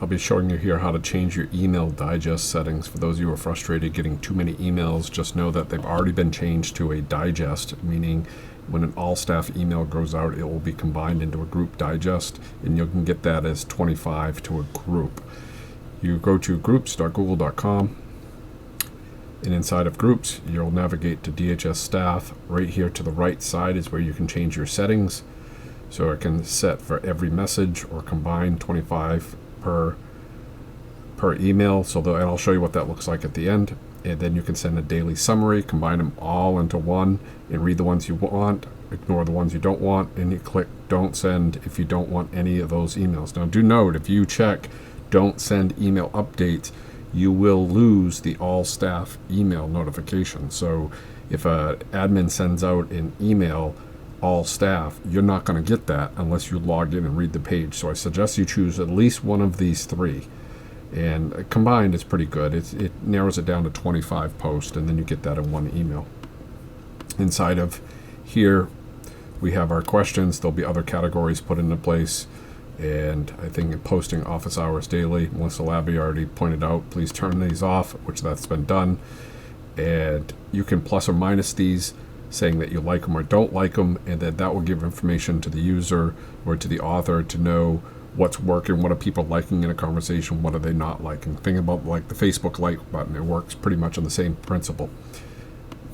I'll be showing you here how to change your email digest settings. For those of you who are frustrated getting too many emails, just know that they've already been changed to a digest, meaning when an all staff email goes out, it will be combined into a group digest, and you can get that as 25 to a group. You go to groups.google.com, and inside of groups, you'll navigate to DHS staff. Right here to the right side is where you can change your settings. So it can set for every message or combine 25 per email. And I'll show you what that looks like at the end. And then you can send a daily summary, combine them all into one, and read the ones you want, ignore the ones you don't want, and you click don't send if you don't want any of those emails. Now do note, if you check don't send email updates, you will lose the all staff email notification. So if an admin sends out an email all staff, you're not going to get that unless you log in and read the page. So I suggest you choose at least one of these three, and combined is pretty good. It narrows it down to 25 posts, and then you get that in one email. Inside of here we have our questions. There'll be other categories put into place, and I think in posting office hours daily, Melissa Labby already pointed out, please turn these off, which that's been done. And you can plus or minus these, saying that you like them or don't like them, and then that will give information to the user or to the author to know what's working, what are people liking in a conversation, what are they not liking. Think about like the Facebook like button. It works pretty much on the same principle.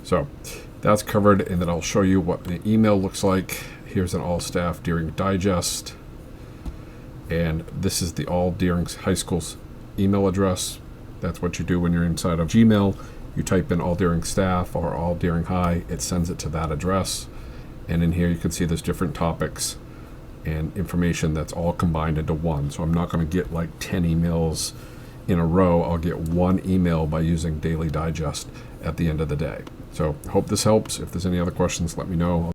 So that's covered, and then I'll show you what the email looks like. Here's an all staff Deering digest, and this is the all Deering High School's email address. That's what you do when you're inside of Gmail. You type in all Deering staff or all Deering High, it sends it to that address. And in here you can see there's different topics and information that's all combined into one. So I'm not going to get like 10 emails in a row. I'll get one email by using Daily Digest at the end of the day. So hope this helps. If there's any other questions, let me know.